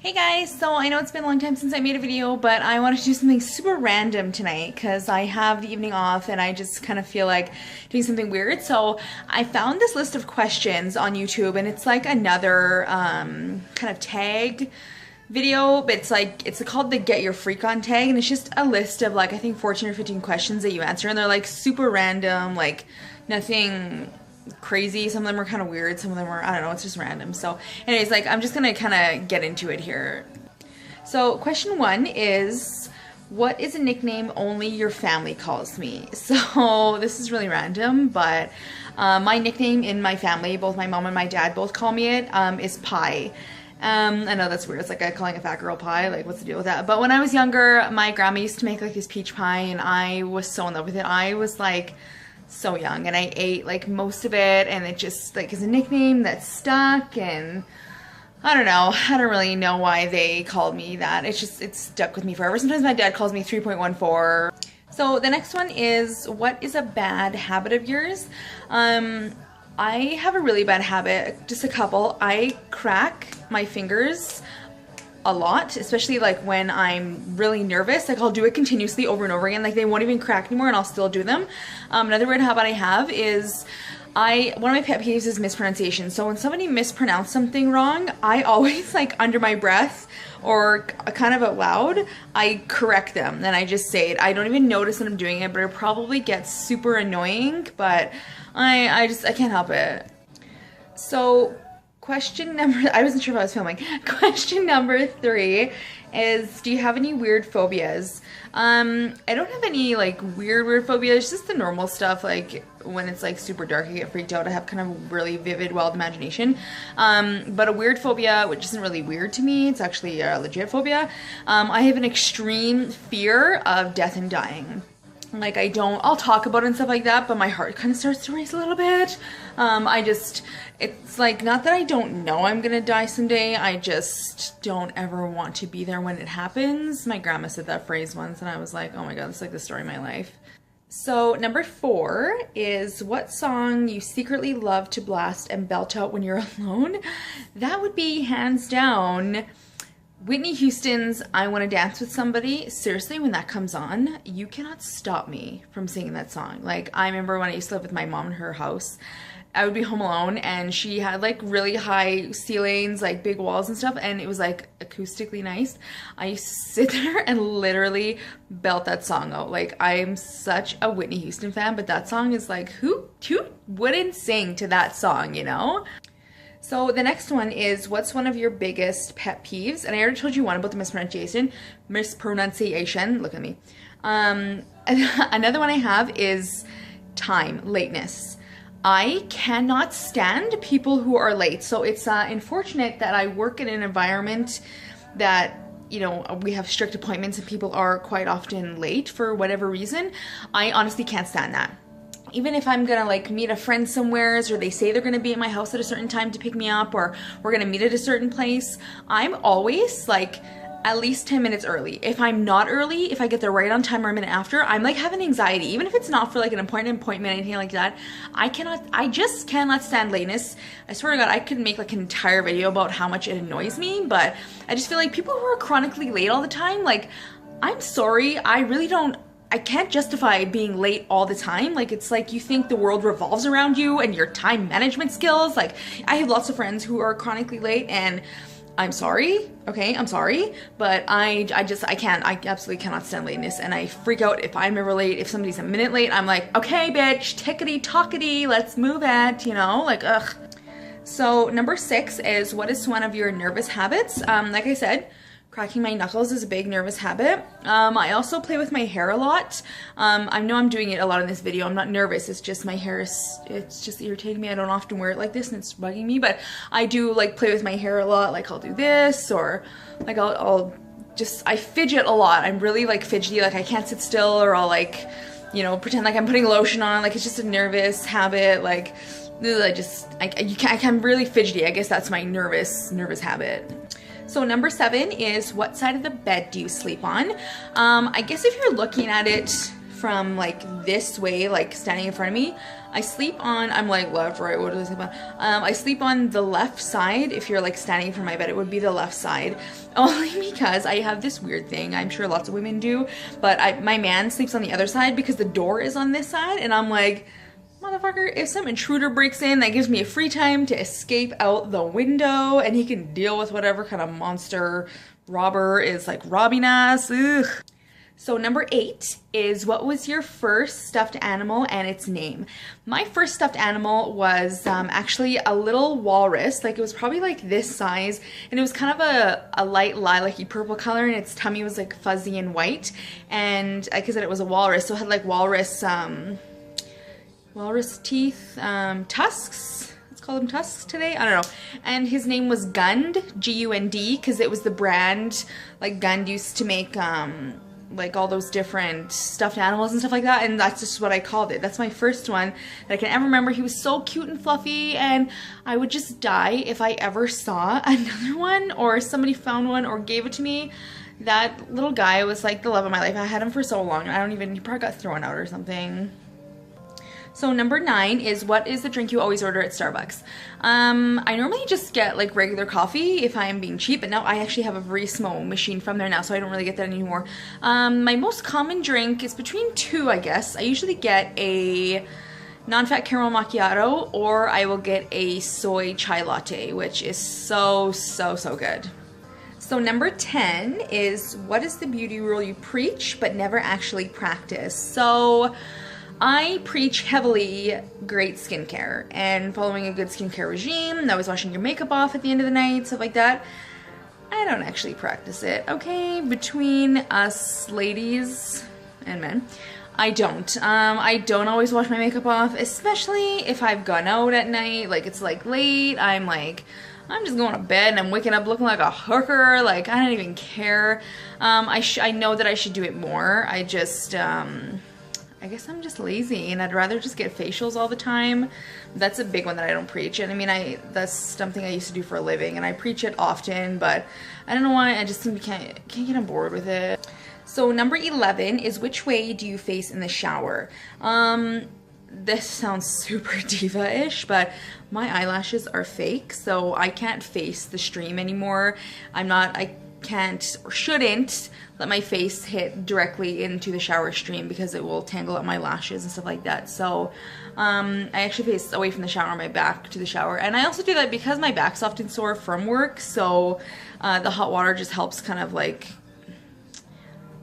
Hey guys, so I know it's been a long time since I made a video, but I wanted to do something super random tonight because I have the evening off and I just kind of feel like doing something weird. So I found this list of questions on YouTube and it's like another kind of tag video, but it's called the Get Your Freak On tag, and it's just a list of like I think 14 or 15 questions that you answer, and they're like super random, like nothing crazy. Some of them are kind of weird, some of them are, I don't know, it's just random. So anyways, like I'm just gonna kind of get into it here. So question 1 is, what is a nickname only your family calls me? So this is really random, but my nickname in my family, both my mom and my dad both call me it, is Pie. I know that's weird. It's like calling a fat girl pie. Like, what's the deal with that? But when I was younger, my grandma used to make like this peach pie, and I was so in love with it. I was like so young, and I ate like most of it, and it just like is a nickname that stuck. And I don't know. I don't really know why they called me that. It's stuck with me forever. Sometimes my dad calls me 3.14. So the next one is, what is a bad habit of yours? I have a really bad habit, just a couple. I crack my fingers a lot, especially like when I'm really nervous. Like I'll do it continuously over and over again. Like they won't even crack anymore and I'll still do them. Another weird habit I have is one of my pet peeves is mispronunciation. So when somebody mispronounced something wrong, I always like under my breath or kind of out loud, I correct them. Then I just say it. I don't even notice that I'm doing it, but it probably gets super annoying, but I can't help it. So question number, I wasn't sure if I was filming. Question number 3 is, do you have any weird phobias? I don't have any like weird phobias, just the normal stuff. Like when it's like super dark, I get freaked out. I have kind of really vivid, wild imagination. But a weird phobia, which isn't really weird to me, it's actually a legit phobia. I have an extreme fear of death and dying. Like I'll talk about it and stuff like that, but my heart kind of starts to race a little bit. It's like, not that I don't know I'm gonna die someday, I just don't ever want to be there when it happens. My grandma said that phrase once and I was like, oh my god, that's like the story of my life. So number 4 is, what song you secretly love to blast and belt out when you're alone? That would be hands down Whitney Houston's I Want to Dance with Somebody. Seriously, when that comes on, you cannot stop me from singing that song. Like, I remember when I used to live with my mom in her house, I would be home alone and she had like really high ceilings, like big walls and stuff, and it was like acoustically nice. I used to sit there and literally belt that song out. Like, I'm such a Whitney Houston fan, but that song is like, who wouldn't sing to that song, you know? So the next one is, what's one of your biggest pet peeves? And I already told you one about the mispronunciation. Look at me. Another one I have is time, lateness. I cannot stand people who are late. So it's unfortunate that I work in an environment that, you know, we have strict appointments and people are quite often late for whatever reason. I honestly can't stand that. Even if I'm gonna like meet a friend somewheres, or they say they're gonna be at my house at a certain time to pick me up, or we're gonna meet at a certain place, I'm always like at least 10 minutes early. If I'm not early, if I get there right on time or a minute after, I'm like having anxiety. Even if it's not for like an important appointment, anything like that, I just cannot stand lateness. I swear to God, I could make like an entire video about how much it annoys me, but I just feel like people who are chronically late all the time, like, I'm sorry, I can't justify being late all the time. Like, it's like you think the world revolves around you and your time management skills. Like, I have lots of friends who are chronically late, and I'm sorry, okay, I'm sorry, but I absolutely cannot stand lateness, and I freak out if I'm ever late. If somebody's a minute late, I'm like, okay, bitch, tickety-tockety, let's move it, you know, like, ugh. So number 6 is, what is one of your nervous habits? Like I said, cracking my knuckles is a big nervous habit. I also play with my hair a lot. I know I'm doing it a lot in this video. I'm not nervous. It's just my hair it's just irritating me. I don't often wear it like this and it's bugging me, but I do like play with my hair a lot. Like I'll do this, or like I fidget a lot. I'm really like fidgety. Like I can't sit still, or I'll like, you know, pretend like I'm putting lotion on. Like it's just a nervous habit. Like I'm really fidgety. I guess that's my nervous habit. So number 7 is, what side of the bed do you sleep on? I guess if you're looking at it from like this way, like standing in front of me. I sleep on, I'm like left, right, what do I sleep on? I sleep on the left side. If you're like standing in front of my bed, it would be the left side. Only because I have this weird thing, I'm sure lots of women do, but my man sleeps on the other side because the door is on this side, and I'm like, motherfucker, if some intruder breaks in, that gives me a free time to escape out the window, and he can deal with whatever kind of monster robber is like robbing us. Ugh. So number 8 is, what was your first stuffed animal and its name? My first stuffed animal was actually a little walrus. Like, it was probably like this size, and it was kind of a light lilac-y purple color, and its tummy was like fuzzy and white. And like I said, it was a walrus, so it had like walrus teeth, tusks. Let's call them tusks today. I don't know. And his name was Gund, G-U-N-D, because it was the brand like Gund used to make like all those different stuffed animals and stuff like that, and that's just what I called it. That's my first one that I can ever remember. He was so cute and fluffy, and I would just die if I ever saw another one or somebody found one or gave it to me. That little guy was like the love of my life. I had him for so long. He probably got thrown out or something. So number 9 is, what is the drink you always order at Starbucks? I normally just get like regular coffee if I am being cheap, but now I actually have a Verismo machine from there now, so I don't really get that anymore. My most common drink is between 2, I guess. I usually get a non-fat caramel macchiato, or I will get a soy chai latte, which is so good. So number 10 is, what is the beauty rule you preach but never actually practice? So I preach heavily great skincare and following a good skincare regime, always washing your makeup off at the end of the night, stuff like that. I don't actually practice it, okay? Between us ladies and men, I don't. I don't always wash my makeup off, especially if I've gone out at night, like it's like late, I'm just going to bed and I'm waking up looking like a hooker, like I don't even care. I know that I should do it more. I guess I'm just lazy, and I'd rather just get facials all the time. That's a big one that I don't preach. And I mean, that's something I used to do for a living, and I preach it often, but I don't know why, I just can't get on board with it. So number 11 is, which way do you face in the shower? This sounds super diva-ish, but my eyelashes are fake, so I can't face the stream anymore. I can't or shouldn't let my face hit directly into the shower stream because it will tangle up my lashes and stuff like that. So I actually face away from the shower, my back to the shower. And I also do that because my back's often sore from work, so the hot water just helps kind of like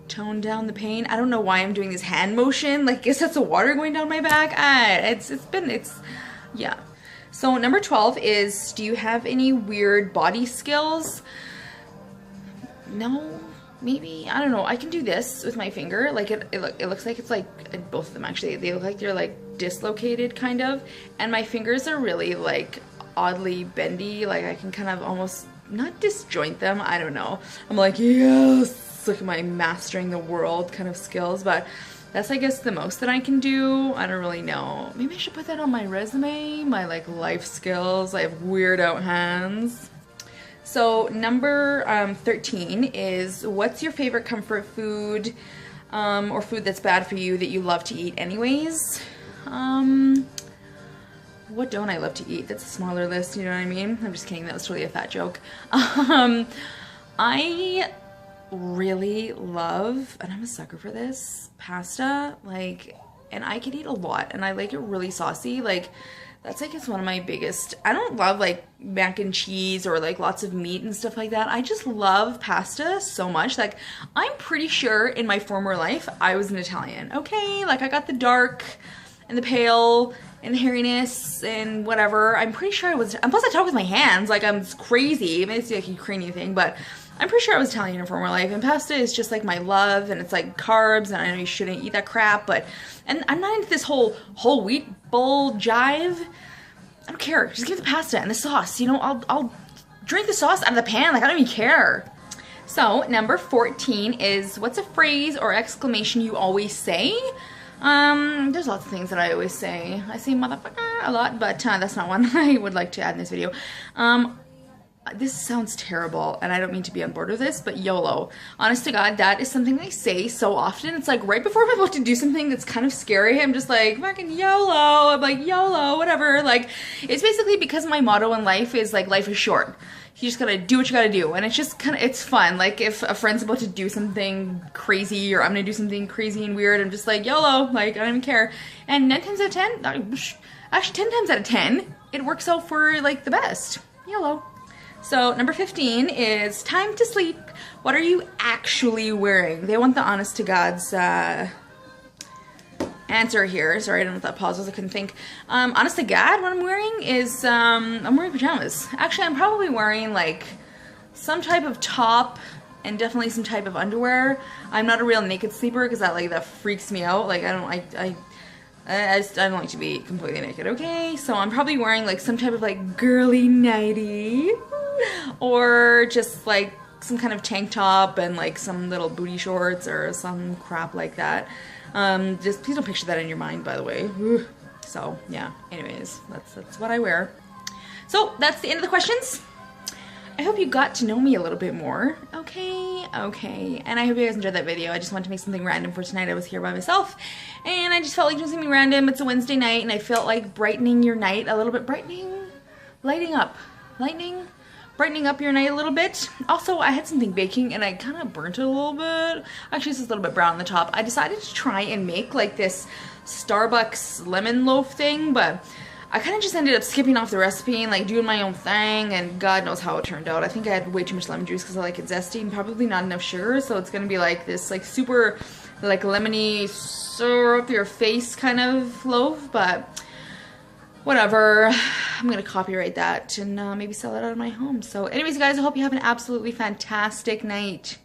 tone down the pain. I don't know why I'm doing this hand motion, like I guess that's the water going down my back. Yeah. So number 12 is, do you have any weird body skills? No, maybe, I don't know. I can do this with my finger. Like it looks like it's like, both of them actually, they look like they're like dislocated kind of, and my fingers are really like oddly bendy. Like I can kind of almost not disjoint them, I don't know. I'm like, yes, look at my mastering the world kind of skills, but that's I guess the most that I can do. I don't really know. Maybe I should put that on my resume, my like life skills. I have weird out hands. So number 13 is, what's your favorite comfort food or food that's bad for you that you love to eat anyways? What don't I love to eat? That's a smaller list, you know what I mean? I'm just kidding, that was totally a fat joke. I really love, and I'm a sucker for this, pasta, like, and I can eat a lot, and I like it really saucy. Like, that's like, it's one of my biggest, I don't love like mac and cheese or like lots of meat and stuff like that. I just love pasta so much. Like, I'm pretty sure in my former life I was an Italian, okay? Like, I got the dark and the pale and the hairiness and whatever. I'm pretty sure I was, and plus I talk with my hands, like I'm crazy. It may be like a Ukrainian thing, but I'm pretty sure I was Italian in former life, and pasta is just like my love, and it's like carbs, and I know you shouldn't eat that crap, but, and I'm not into this whole wheat bowl jive. I don't care, just give the pasta and the sauce, you know, I'll drink the sauce out of the pan, like I don't even care. So number 14 is, what's a phrase or exclamation you always say? There's lots of things that I always say. I say motherfucker a lot, but that's not one I would like to add in this video. this sounds terrible and I don't mean to be on board with this, but YOLO. Honest to God, that is something I say so often. It's like right before I'm about to do something that's kind of scary, I'm just like, fucking YOLO. I'm like, YOLO, whatever. Like, it's basically because my motto in life is like, life is short. You just gotta do what you gotta do. And it's just kind of, it's fun. Like if a friend's about to do something crazy or I'm gonna do something crazy and weird, I'm just like, YOLO, like I don't even care. And 9 times out of 10, actually 10 times out of 10, it works out for like the best. YOLO. So number 15 is time to sleep. What are you actually wearing? They want the honest to God's answer here. Sorry, I don't know what that pause was. I couldn't think. Honest to God, what I'm wearing is I'm wearing pajamas. Actually, I'm probably wearing like some type of top and definitely some type of underwear. I'm not a real naked sleeper because that freaks me out. Like I don't like to be completely naked. Okay, so I'm probably wearing like some type of like girly nightie. Or just like some kind of tank top and like some little booty shorts or some crap like that. Just please don't picture that in your mind, by the way. So yeah, anyways, that's what I wear. So that's the end of the questions. I hope you got to know me a little bit more. Okay, and I hope you guys enjoyed that video. I just wanted to make something random for tonight. I was here by myself and I just felt like doing something random. It's a Wednesday night and I felt like brightening your night a little bit. Brightening up your night a little bit. Also, I had something baking and I kind of burnt it a little bit. Actually, it's a little bit brown on the top. I decided to try and make like this Starbucks lemon loaf thing, but I kind of just ended up skipping off the recipe and like doing my own thing, and God knows how it turned out. I think I had way too much lemon juice because I like it zesty and probably not enough sugar, so it's gonna be like this like super like lemony syrup your face kind of loaf, but whatever. I'm gonna copyright that and maybe sell it out of my home. So anyways, guys, I hope you have an absolutely fantastic night.